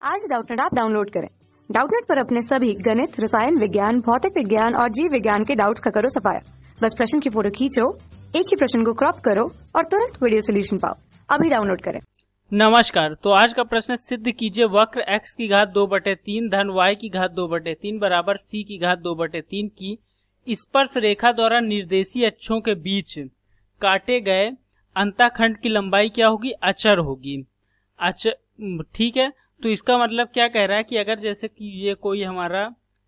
आज Doubtnut app download करें। Doubtnut पर अपने सभी गणित, रसायन विज्ञान, भौतिक विज्ञान और जीव विज्ञान के डाउट्स का करो सफाया। बस प्रश्न की फोटो खींचो, एक ही प्रश्न को क्रॉप करो और तुरंत वीडियो सोल्यूशन पाओ। अभी डाउनलोड करें। नमस्कार। तो आज का प्रश्न सिद्ध कीजिए वक्र x की घात 2/3 धन y की घात 2/3 बराबर c की घात 2/3 की स्पर्श रेखा द्वारा निर्देशीय अक्षों के बीच काटे गए अंतःखंड की लंबाई क्या होगी? अचर होगी। ठीक है, तो इसका मतलब क्या कह रहा है कि अगर जैसे कि ये कोई हमारा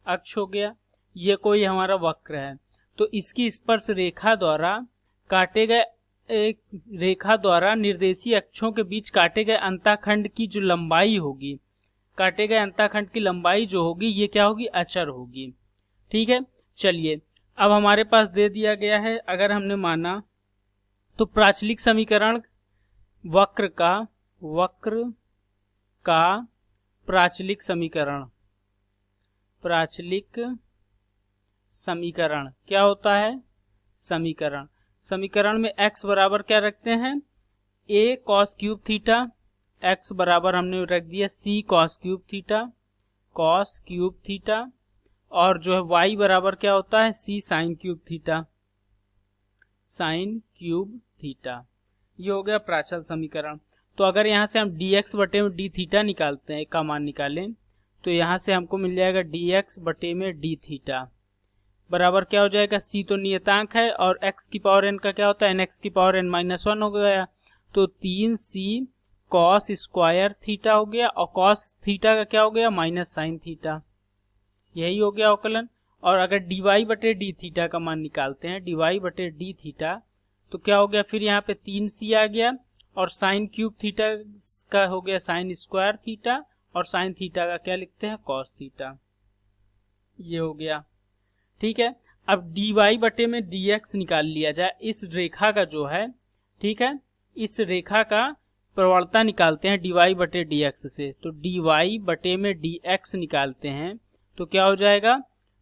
अक्ष हो गया, ये कोई हमारा वक्र है, तो इसकी स्पर्श रेखा द्वारा काटे गए एक रेखा द्वारा निर्देशीय अक्षों के बीच काटे गए अंतःखंड की जो लंबाई होगी, काटे गए अंतःखंड की लंबाई जो होगी ये क्या होगी? अचर होगी। ठीक है, चलिए अब हमारे पास दे दिया गया है, अगर हमने माना तो प्राचलिक समीकरण वक्र का प्राचलिक समीकरण क्या होता है? समीकरण में x बराबर क्या रखते हैं? a cos cube theta, x बराबर हमने रख दिया c cos क्यूब थीटा और जो है y बराबर क्या होता है? c sin cube theta. ये हो गया प्राचल समीकरण। तो अगर यहाँ से हम dx बटे में डी थीटा निकालते हैं, का मान निकालें, तो यहाँ से हमको मिल जाएगा dx बटे में डी थीटा बराबर क्या हो जाएगा? c तो नियतांक है और x की पावर n का क्या होता है? nx की पावर n -1 हो गया, तो 3c cos स्क्वायर थीटा हो गया और cos थीटा का क्या हो गया? Minus sine theta. यही हो गया अवकलन। और अगर dy बटे डी थीटा का मान निकालते हैं, dy बटे डी थीटा, तो क्या हो गया? फिर यहाँ पे 3c आ गया और साइन क्यूब थीटा का हो गया साइन स्क्वायर थीटा और साइन थीटा का क्या लिखते हैं? Cos theta. ये हो गया। ठीक है, अब dy बटे में dx निकाल लिया जाए इस रेखा का जो है, ठीक है, इस रेखा का प्रवणता निकालते हैं dy बटे dx से। तो dy बटे में dx निकालते हैं तो क्या हो जाएगा?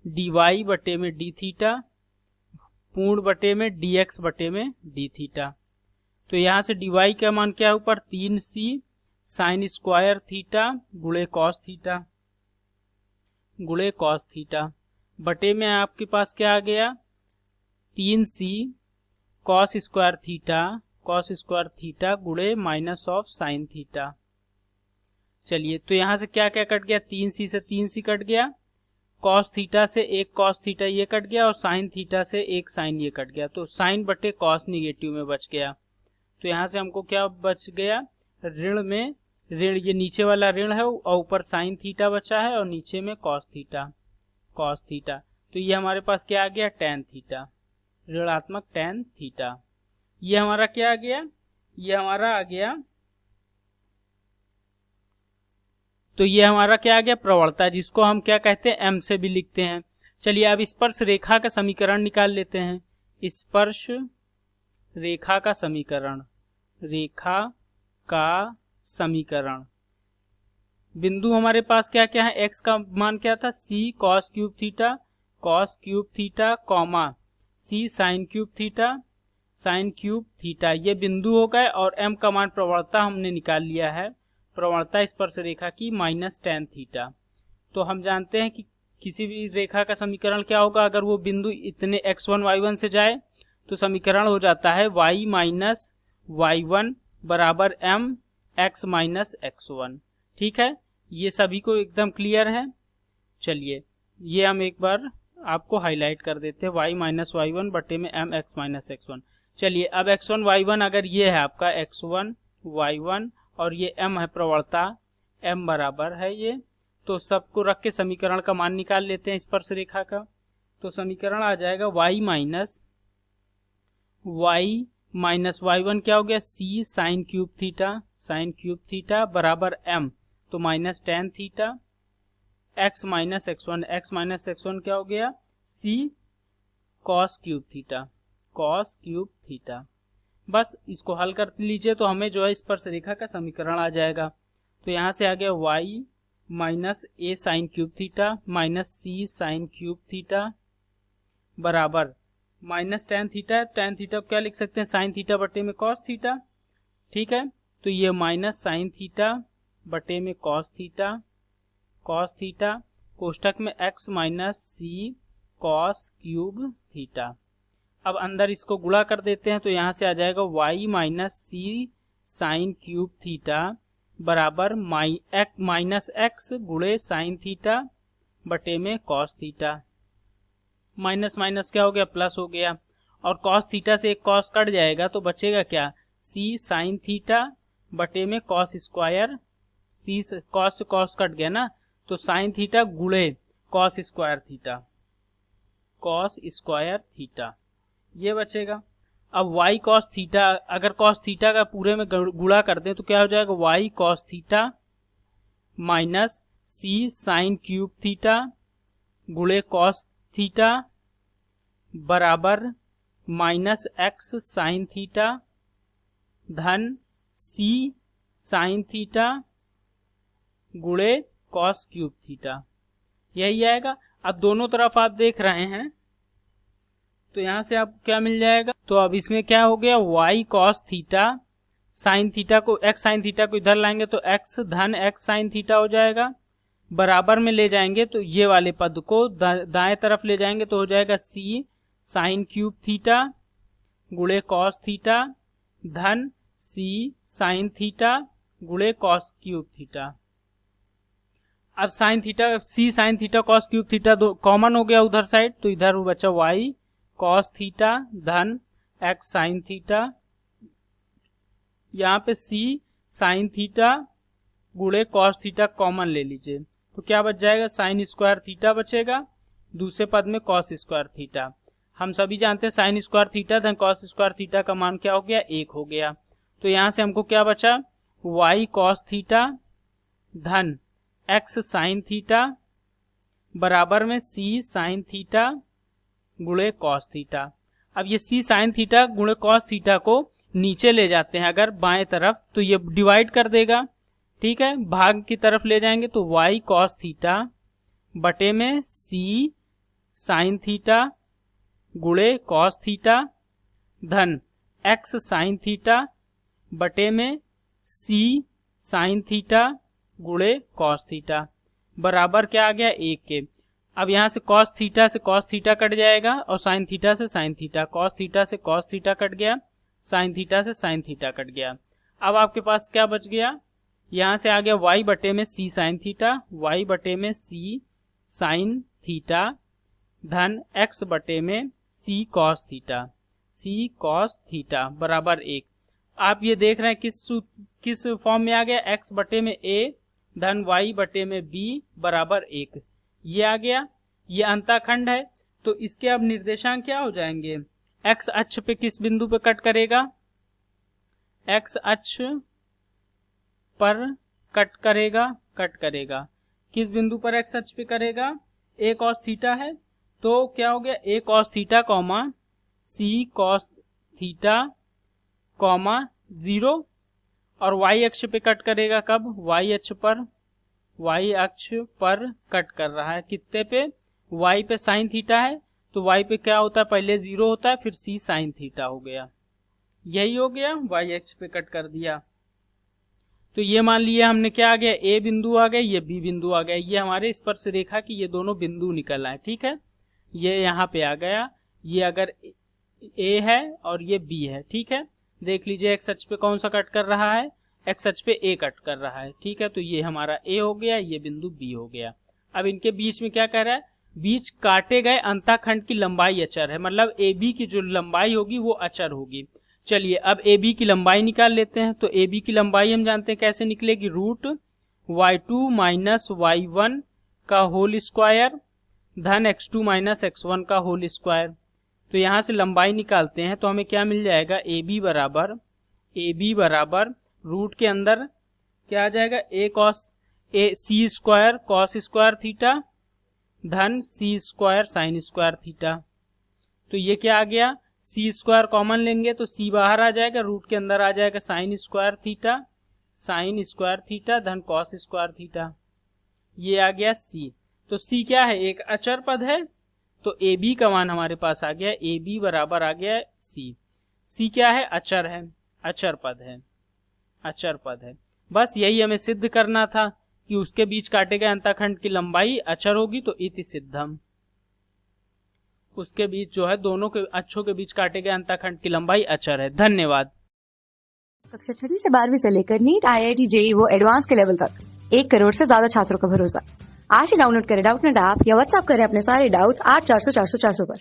dy बटे में डी थीटा पूर्ण बटे में dx बटे में डी थीटा। तो यहाँ से dy का मान क्या है ऊपर? 3c साइन स्क्वायर थीटा गुणे कॉस थीटा बटे में आपके पास क्या आ गया? 3c कॉस स्क्वायर थीटा गुणे माइनस ऑफ साइन थीटा। चलिए, तो यहाँ से क्या क्या कट गया? 3c से 3c कट गया, कॉस थीटा से एक कॉस थीटा ये कट गया और साइन थीटा से एक साइन ये कट गया। तो साइन बटे कॉस निगेटिव में बच गया। तो यहाँ से हमको क्या बच गया? ऋण में ऋण, ये नीचे वाला ऋण है और ऊपर साइन थीटा बचा है और नीचे में कॉस थीटा। तो ये हमारे पास क्या आ गया? टैन थीटा, ऋणात्मक टैन थीटा। ये हमारा क्या आ गया? ये हमारा आ गया, तो ये हमारा क्या आ गया? प्रवणता, जिसको हम क्या कहते हैं? m से भी लिखते हैं। चलिए अब स्पर्श रेखा का समीकरण निकाल लेते हैं। स्पर्श रेखा का समीकरण बिंदु हमारे पास क्या क्या है? x का मान क्या था? c cos cube theta comma c sin cube theta ये बिंदु हो गए और m का मान प्रवणता हमने निकाल लिया है, प्रवणता स्पर्श रेखा की माइनस tan थीटा। तो हम जानते हैं कि किसी भी रेखा का समीकरण क्या होगा? अगर वो बिंदु इतने x1 y1 से जाए तो समीकरण हो जाता है y माइनस y1 बराबर m x माइनस x1। ठीक है, ये सभी को एकदम क्लियर है। चलिए ये हम एक बार आपको हाईलाइट कर देते हैं, y माइनस y1 बटे में m x माइनस x1। चलिए अब x1 y1 अगर ये है आपका x1 y1 और ये m है प्रवणता, m बराबर है ये, तो सबको रख के समीकरण का मान निकाल लेते हैं स्पर्श रेखा का। तो समीकरण आ जाएगा y माइनस y1 क्या हो गया? c साइन क्यूब थीटा बराबर m, तो minus tan theta, x minus x1 क्या हो गया? c cos cube theta. बस इसको हल कर लीजिए तो हमें जो है स्पर्श रेखा का समीकरण आ जाएगा। तो यहाँ से आ गया y minus a sine cube theta minus c sine cube theta बराबर माइनस टैन थीटा को क्या लिख सकते हैं? साइन थीटा बटे में कॉस थीटा। ठीक है, तो ये माइनस साइन थीटा बटे में कॉस थीटा कोष्ठक में x माइनस सी कॉस क्यूब थीटा। अब अंदर इसको गुणा कर देते हैं तो यहाँ से आ जाएगा y माइनस सी साइन क्यूब थीटा बराबर माइनस x गुणे साइन थीटा बटे में कॉस थीटा। माइनस माइनस क्या हो गया, प्लस हो गया, और कॉस थीटा से एक कॉस कट जाएगा तो बचेगा क्या, c साइन थीटा बटे में कॉस स्क्वायर, सी कॉस से कॉस कट गया ना, तो साइन थीटा गुणे कॉस स्क्वायर थीटा ये बचेगा। अब y कॉस थीटा, अगर कॉस थीटा का पूरे में गुणा कर दें तो क्या हो जाएगा, y cos theta minus c sine cube theta गुणे कॉस थीटा बराबर माइनस x साइन थीटा धन c साइन थीटा गुणे कॉस क्यूब थीटा, यही आएगा। अब दोनों तरफ आप देख रहे हैं तो यहां से आपको क्या मिल जाएगा, तो अब इसमें क्या हो गया, y cos theta sine theta को x साइन थीटा को इधर लाएंगे तो x धन x साइन थीटा हो जाएगा, बराबर में ले जाएंगे तो ये वाले पद को दाएं तरफ ले जाएंगे तो हो जाएगा c साइन क्यूब थीटा गुणे कॉस थीटा धन c साइन थीटा गुणे कॉस क्यूब थीटा। अब sine theta c sine theta cos cube theta दो कॉमन हो गया उधर साइड, तो इधर बचा y कॉस थीटा धन x साइन थीटा, यहाँ पे c साइन थीटा गुणे कॉस थीटा कॉमन ले लीजिए तो क्या बच जाएगा, साइन स्क्वायर थीटा बचेगा, दूसरे पद में कॉस स्क्वायर थीटा। हम सभी जानते हैं साइन स्क्वायर थीटा धन कॉस स्क्वायर थीटा का मान क्या हो गया, 1 हो गया। तो यहाँ से हमको क्या बचा, y कॉस थीटा धन x साइन थीटा बराबर में c साइन थीटा गुणे कॉस थीटा। अब ये c साइन थीटा गुणे कॉस थीटा को नीचे ले जाते हैं अगर बाएं तरफ तो ये डिवाइड कर देगा, ठीक है, भाग की तरफ ले जाएंगे तो y कॉस थीटा बटे में c साइन थीटा गुणे कॉस थीटा धन x साइन थीटा बटे में c साइन थीटा गुणे कॉस थीटा बराबर क्या आ गया, 1 के। अब यहाँ से कॉस थीटा से कॉस थीटा कट जाएगा और साइन थीटा से साइन थीटा, कॉस थीटा से कॉस थीटा कट गया, साइन थीटा से साइन थीटा कट गया। अब आपके पास क्या बच गया, यहाँ से आ गया y बटे में c साइन थीटा, y बटे में c साइन थीटा धन x बटे में c कॉस थीटा बराबर 1। आप ये देख रहे हैं किस फॉर्म में आ गया, x बटे में a धन y बटे में b बराबर 1, ये आ गया। ये अंताखंड है तो इसके अब निर्देशांक क्या हो जाएंगे, x अक्ष पे किस बिंदु पे कट करेगा, x अक्ष पर कट करेगा किस बिंदु पर x अक्ष पे करेगा, a cos थीटा है तो क्या हो गया, a cos theta comma c cos theta comma 0, और y अक्ष पे कट करेगा कब, y अक्ष पर कट कर रहा है, कितने पे, y पे साइन थीटा है तो y पे क्या होता है, पहले 0 होता है फिर c साइन थीटा हो गया, यही हो गया, y अक्ष पे कट कर दिया। तो ये मान लिया हमने क्या आ गया, a बिंदु आ गया, ये b बिंदु आ गया, ये हमारे स्पर्श रेखा की ये दोनों बिंदु निकल आए, ठीक है, ये यहाँ पे आ गया, ये अगर a है और ये b है, ठीक है, देख लीजिए x अक्ष पे कौन सा कट कर रहा है, x अक्ष पे a कट कर रहा है, ठीक है, तो ये हमारा a हो गया, ये बिंदु b हो गया। अब इनके बीच में क्या कह रहा है, बीच काटे गए अंतःखंड की लंबाई अचर है, मतलब AB की जो लंबाई होगी वो अचर होगी। चलिए अब AB की लंबाई निकाल लेते हैं, तो AB की लंबाई हम जानते हैं कैसे निकलेगी, रूट y2 माइनस y1 का होल स्क्वायर धन x2 माइनस x1 का होल स्क्वायर। तो यहाँ से लंबाई निकालते हैं तो हमें क्या मिल जाएगा, AB बराबर रूट के अंदर क्या आ जाएगा, c square cos square theta धन c square sine square theta. तो ये क्या आ गया, c स्क्वायर कॉमन लेंगे तो c बाहर आ जाएगा, रूट के अंदर आ जाएगा साइन स्क्वायर थीटा धन कॉस स्क्वायर थीटा, ये आ गया c। तो c क्या है, एक अचर पद है, तो AB का मान हमारे पास आ गया, AB बराबर आ गया c क्या है, अचर पद है। बस यही हमें सिद्ध करना था कि उसके बीच काटे गए अंतःखंड की लंबाई अचर होगी, तो इति सिद्धम। उसके बीच जो है दोनों के अक्षों के बीच काटे गए अंतःखंड की लंबाई अचर है। धन्यवाद। कक्षा 6 से 12वीं से लेकर नीट, IIT, JEE वो एडवांस के लेवल तक 1 करोड़ से ज्यादा छात्रों का भरोसा। आज ही डाउनलोड करें डाउटनेट ऐप या व्हाट्सएप करें अपने सारे डाउट्स 8400 400 400 पर।